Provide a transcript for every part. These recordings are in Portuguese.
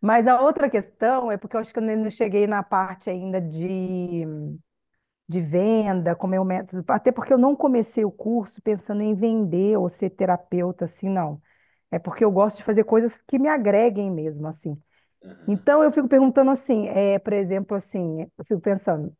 Mas a outra questão é porque eu acho que eu não cheguei na parte ainda de venda, com meu método, até porque eu não comecei o curso pensando em vender ou ser terapeuta, assim, não. É porque eu gosto de fazer coisas que me agreguem mesmo, assim. Aham. Então eu fico perguntando assim, por exemplo, assim, eu fico pensando,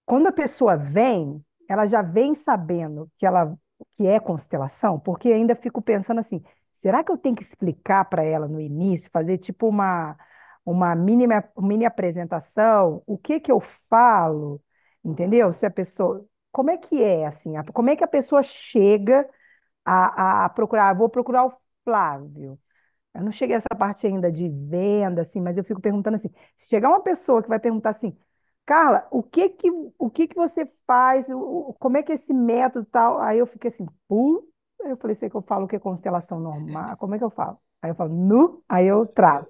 quando a pessoa vem, ela já vem sabendo que é constelação, porque ainda fico pensando assim, será que eu tenho que explicar para ela no início, fazer tipo uma mini apresentação, o que que eu falo, entendeu? Se a pessoa, como é que é assim, como é que a pessoa chega a procurar, vou procurar o Flávio. Eu não cheguei a essa parte ainda de venda, assim, mas eu fico perguntando assim, se chegar uma pessoa que vai perguntar assim, Carla, o que que você faz, como é que é esse método e tal? Aí eu fiquei assim, aí eu falei, sei que eu falo o que é constelação normal, como é que eu falo? Aí eu falo, nu, aí eu travo.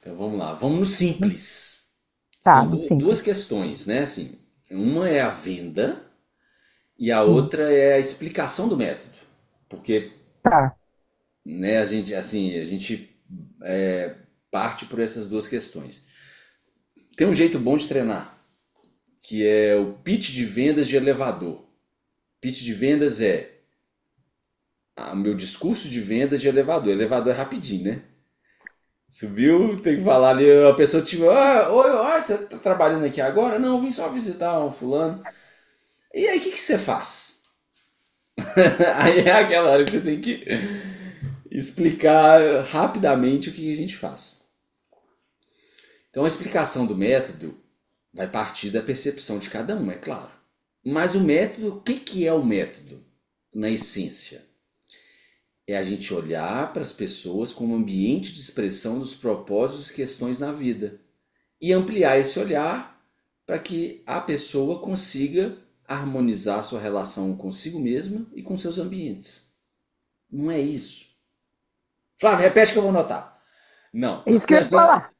Então vamos lá, vamos no simples. Tá, São no duas simples. questões, né? Assim, uma é a venda e a Sim, outra é a explicação do método. Porque, tá. né, a gente parte por essas duas questões. Tem um jeito bom de treinar, que é o pitch de vendas de elevador. Pitch de vendas é o meu discurso de vendas de elevador. Elevador é rapidinho, né? Subiu, tem que falar ali, a pessoa tipo, oi, você tá trabalhando aqui agora? Não, eu vim só visitar um fulano. E aí, o que que você faz? Aí é aquela hora que você tem que explicar rapidamente o que a gente faz. Então, a explicação do método vai partir da percepção de cada um, é claro. Mas o método, o que que é o método? Na essência, é a gente olhar para as pessoas como ambiente de expressão dos propósitos e questões na vida e ampliar esse olhar para que a pessoa consiga harmonizar sua relação consigo mesma e com seus ambientes. Não é isso. Flávio, repete que eu vou anotar. Não. É isso que eu ia falar.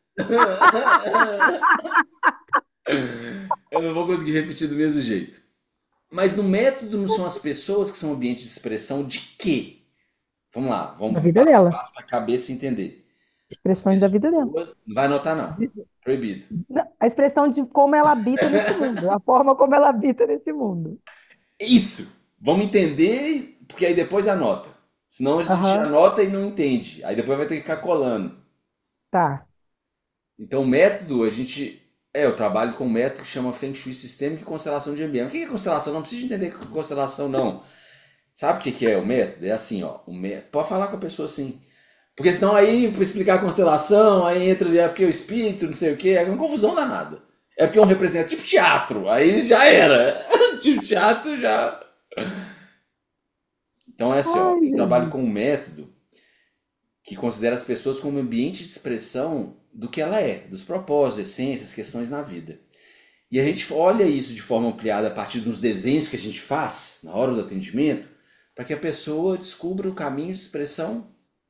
Eu não vou conseguir repetir do mesmo jeito. Mas no método não são as pessoas que são ambientes de expressão de quê? Vamos lá, Da vamos vida passo a dela. passo para a cabeça entender. As Expressões da vida dela. pessoas. Não vai anotar, não. Proibido. Não, a expressão de como ela habita nesse mundo, a forma como ela habita nesse mundo. Isso! Vamos entender, porque aí depois anota. Senão a gente Aham, anota e não entende. Aí depois vai ter que ficar colando. tá. Então, o método, a gente. Eu trabalho com um método que chama Feng Shui Sistêmico e Constelação de Ambiente. O que é constelação? Não precisa entender o que é constelação, não. Sabe o que é o método? É assim, ó. O método, pode falar com a pessoa assim. Porque senão aí, para explicar a constelação, aí entra, é porque o espírito, não sei o quê, é uma confusão danada. É porque um representa tipo teatro, aí já era. Tipo teatro já. Então é assim, ó. Ai, Eu trabalho Jesus. com um método que considera as pessoas como ambiente de expressão do que ela é, dos propósitos, essências, questões na vida. E a gente olha isso de forma ampliada a partir dos desenhos que a gente faz na hora do atendimento, para que a pessoa descubra o caminho de expressão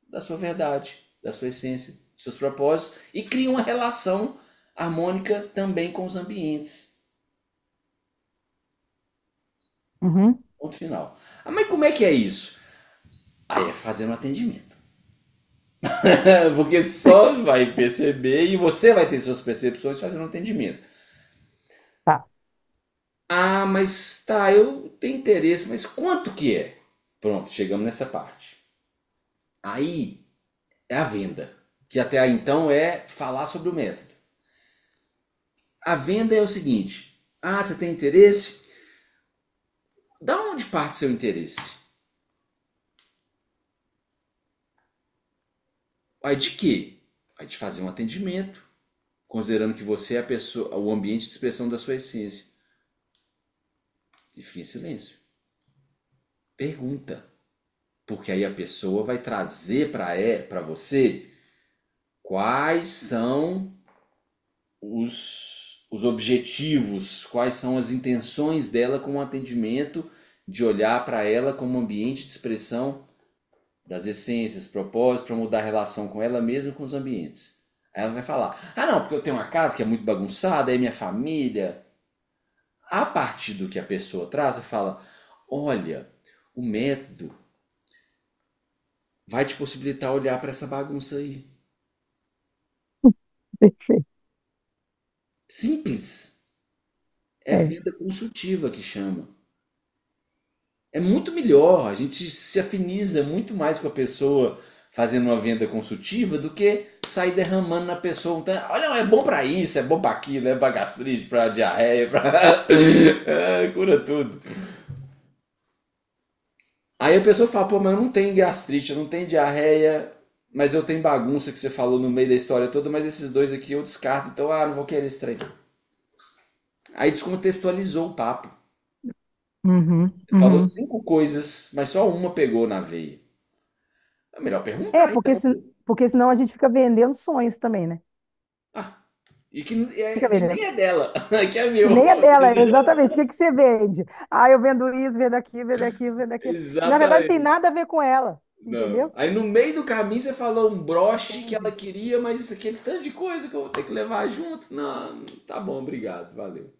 da sua verdade, da sua essência, dos seus propósitos e crie uma relação harmônica também com os ambientes. Uhum. Ponto final. Ah, mas como é que é isso? Aí é fazendo atendimento. Porque só vai perceber e você vai ter suas percepções fazendo atendimento. Tá. Ah, mas tá, eu tenho interesse, mas quanto que é? Pronto, chegamos nessa parte. Aí é a venda, que até aí então é falar sobre o método. A venda é o seguinte: ah, você tem interesse? Da onde parte seu interesse? Vai de quê? Vai de fazer um atendimento, considerando que você é a pessoa, o ambiente de expressão da sua essência. E fique em silêncio. Pergunta. Porque aí a pessoa vai trazer para você quais são os objetivos, quais são as intenções dela com o atendimento, de olhar para ela como um ambiente de expressão das essências, propósitos, para mudar a relação com ela mesma e com os ambientes. Aí ela vai falar: ah, não, porque eu tenho uma casa que é muito bagunçada, aí minha família. A partir do que a pessoa traz, ela fala: olha, o método vai te possibilitar olhar para essa bagunça aí. Perfeito. Simples. É É. venda consultiva que chama. É muito melhor, a gente se afiniza muito mais com a pessoa fazendo uma venda consultiva do que sair derramando na pessoa. Olha, é bom pra isso, é bom pra aquilo, é pra gastrite, pra diarreia, pra. É, cura tudo. Aí a pessoa fala, pô, mas eu não tenho gastrite, eu não tenho diarreia, mas eu tenho bagunça que você falou no meio da história toda, mas esses dois aqui eu descarto, então, não vou querer esse trem. Aí descontextualizou o papo. Uhum, Falou uhum. 5 coisas, mas só uma pegou na veia. É melhor É, perguntar, porque, então. se, porque senão a gente fica vendendo sonhos também, né? Ah, e Fica que nem vendendo. é dela, que é Que meu. nem é dela, exatamente. O que que você vende? Ah, eu vendo isso, vendo aquilo, vendo aquilo, vendo aquilo. E na verdade não tem Exatamente. nada a ver com ela, Não. entendeu? Aí no meio do caminho você falou um broche que ela Entendi. queria, mas aquele tanto de coisa que eu vou ter que levar junto. Não, tá bom, obrigado, valeu.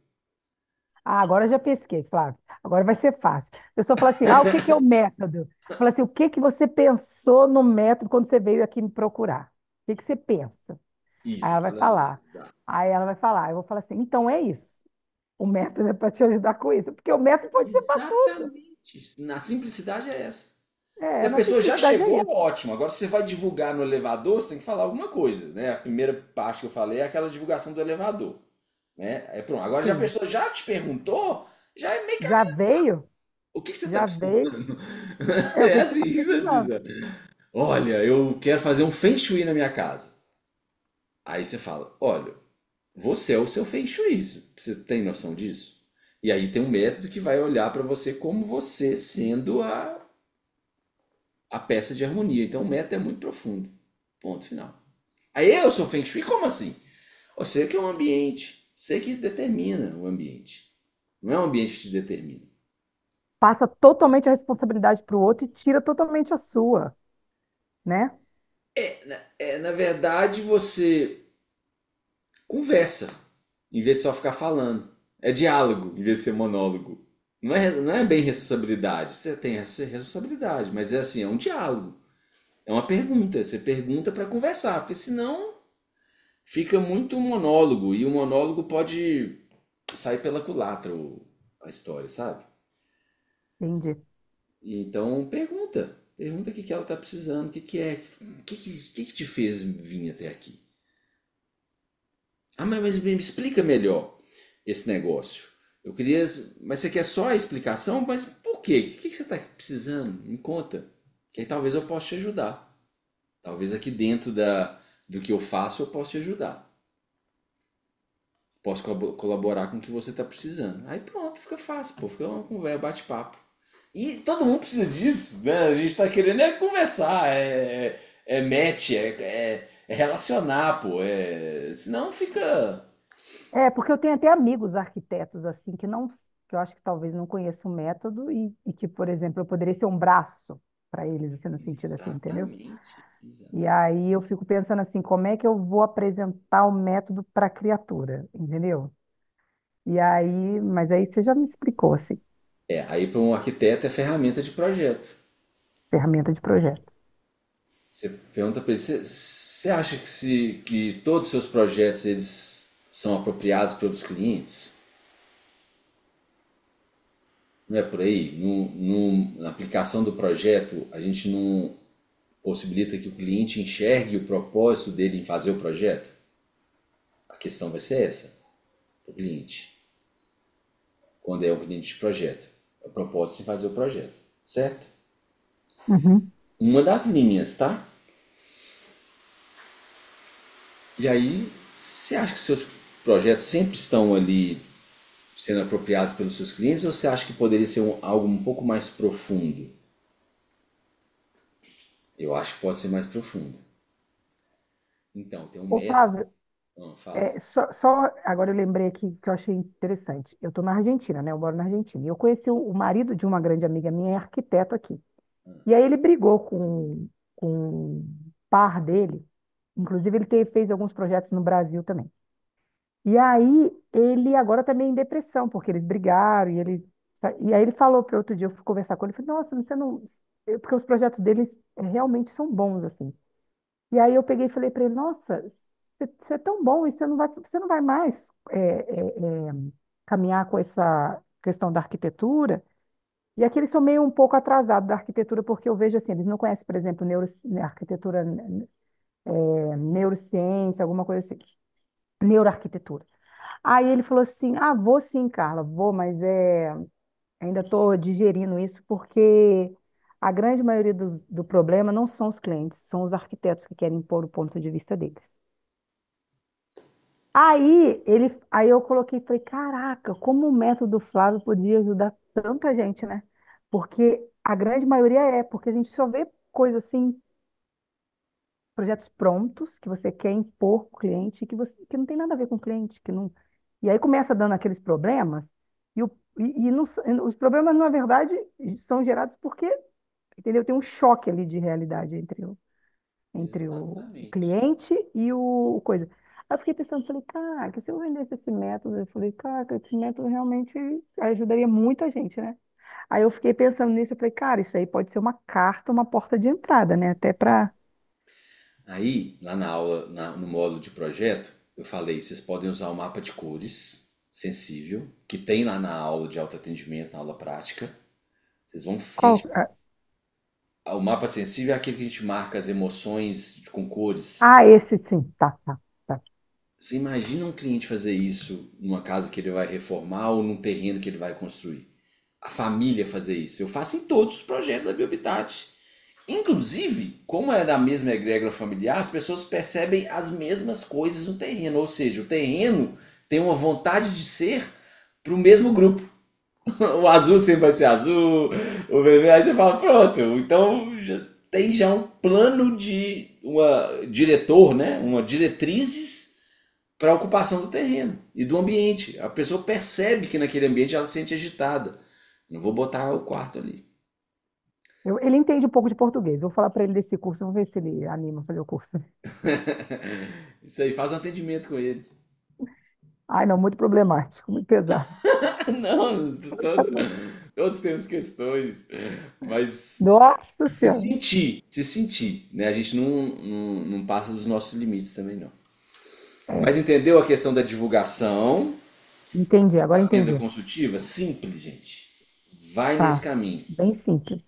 Ah, agora eu já pesquei, Flávio. Agora vai ser fácil. A pessoa fala assim: ah, o que que é o método? Fala assim: o que que você pensou no método quando você veio aqui me procurar? O que que você pensa? Aí Isso, ela vai falar. exatamente. Aí ela vai falar. Eu vou falar assim: então é isso. O método é para te ajudar com isso. Porque o método pode ser para tudo. Exatamente. Na simplicidade é essa. Se É, a na pessoa já simplicidade é chegou, isso. ótimo. Agora se você vai divulgar no elevador, você tem que falar alguma coisa, né? A primeira parte que eu falei é aquela divulgação do elevador, né? É pronto. Agora já a Sim. pessoa já te perguntou, já é meio Já caminho. veio? O que que você está Já veio? precisando? É o É que que você assim está que você precisando. precisa. Olha, eu quero fazer um feng shui na minha casa. Aí você fala, olha, você é o seu feng shui. Você tem noção disso? E aí tem um método que vai olhar para você como você sendo a peça de harmonia. Então o método é muito profundo. Ponto final. Aí eu sou Feng Shui? Como assim? Você que é um ambiente. Você que determina o ambiente. Não é o ambiente que te determina. Passa totalmente a responsabilidade para o outro e tira totalmente a sua, né? Na verdade, você conversa, em vez de só ficar falando. É diálogo, em vez de ser monólogo. Não é bem responsabilidade. Você tem essa responsabilidade, mas é assim, é um diálogo. É uma pergunta. Você pergunta para conversar, porque senão fica muito monólogo. E o monólogo pode sair pela culatra a história, sabe? Entendi. Então pergunta. Pergunta o que que ela está precisando, o que que é, o que que te fez vir até aqui? Ah, mas me explica melhor esse negócio. Eu queria, mas você quer só a explicação? Mas por quê? O que que você está precisando? Me conta. Que aí talvez eu possa te ajudar. Talvez aqui dentro do que eu faço eu possa te ajudar. Posso colaborar com o que você está precisando. Aí pronto, fica fácil, pô. Fica uma conversa, bate-papo. E todo mundo precisa disso, né? A gente tá querendo conversar, é match, é relacionar, pô. Senão fica. É, porque eu tenho até amigos arquitetos assim que não, que eu acho que talvez não conheçam o método e que, por exemplo, eu poderia ser um braço para eles, assim, no sentido assim, entendeu? Exatamente, E exatamente. aí eu fico pensando assim, como é que eu vou apresentar o método para a criatura, entendeu? E aí, mas aí você já me explicou, assim, Aí para um arquiteto é ferramenta de projeto. ferramenta de projeto. Você pergunta para ele, você acha que todos os seus projetos eles são apropriados pelos clientes? Não é por aí? Na aplicação do projeto, a gente não possibilita que o cliente enxergue o propósito dele em fazer o projeto? A questão vai ser essa, para o cliente. Quando é um cliente de projeto. É o propósito de fazer o projeto, certo? Uhum. Uma das linhas, tá? E aí, você acha que seus projetos sempre estão ali sendo apropriados pelos seus clientes ou você acha que poderia ser algo um pouco mais profundo? Eu acho que pode ser mais profundo. Então, tem um Ô, método. Flávio, Não, fala. agora eu lembrei aqui que eu achei interessante. Eu estou na Argentina, né? Eu moro na Argentina. E eu conheci o marido de uma grande amiga minha, é arquiteto aqui. E aí ele brigou com o par dele. Inclusive, fez alguns projetos no Brasil também. E aí ele agora também em depressão, porque eles brigaram e aí ele falou para outro dia, eu fui conversar com ele, falei, nossa, você não. Porque os projetos deles realmente são bons, assim. E aí eu peguei e falei para ele, nossa, você é tão bom e você não vai mais caminhar com essa questão da arquitetura. E aqui eles são meio um pouco atrasados da arquitetura, porque eu vejo assim, eles não conhecem, por exemplo, arquitetura, neurociência, alguma coisa assim, neuroarquitetura. Aí ele falou assim, vou sim, Carla, vou, mas ainda estou digerindo isso, porque a grande maioria do problema não são os clientes, são os arquitetos que querem impor o ponto de vista deles. Aí eu coloquei, falei, caraca, como o método Flávio podia ajudar tanta gente, né? Porque a grande maioria porque a gente só vê coisa assim, projetos prontos que você quer impor para o cliente que não tem nada a ver com o cliente, que não. E aí começa dando aqueles problemas e os problemas na verdade são gerados porque, entendeu? Tem um choque ali de realidade entre o Exatamente. cliente e o coisa. Aí eu fiquei pensando, falei, cara, que se eu vendesse esse método, eu falei, cara, esse método realmente ajudaria muita gente, né? Aí eu fiquei pensando nisso, eu falei, cara, isso aí pode ser uma carta, uma porta de entrada, né? Até para. Aí, lá na aula, no módulo de projeto, eu falei, vocês podem usar o mapa de cores sensível, que tem lá na aula de autoatendimento, na aula prática. Vocês vão, Qual? o mapa sensível é aquele que a gente marca as emoções com cores. Esse sim, tá, tá, tá. Você imagina um cliente fazer isso numa casa que ele vai reformar ou num terreno que ele vai construir? A família fazer isso. Eu faço em todos os projetos da Biohabitat. Inclusive, como é da mesma egrégora familiar, as pessoas percebem as mesmas coisas no terreno. Ou seja, o terreno tem uma vontade de ser para o mesmo grupo. O azul sempre vai ser azul, o vermelho. Aí você fala, pronto, então tem já um plano de uma diretor, né? Uma diretrizes para a ocupação do terreno e do ambiente. A pessoa percebe que naquele ambiente ela se sente agitada. Não vou botar o quarto ali. Ele entende um pouco de português. Vou falar para ele desse curso, vamos ver se ele anima a fazer o curso. Isso aí, faz um atendimento com ele. Ai, não, muito problemático, muito pesado. Não, todos temos questões, mas Nossa Senhora. se sentir, né? A gente não passa dos nossos limites também, não. É, Mas entendeu a questão da divulgação, entendi, agora a venda entendi. consultiva? Simples, gente. Vai nesse Tá, caminho. bem simples.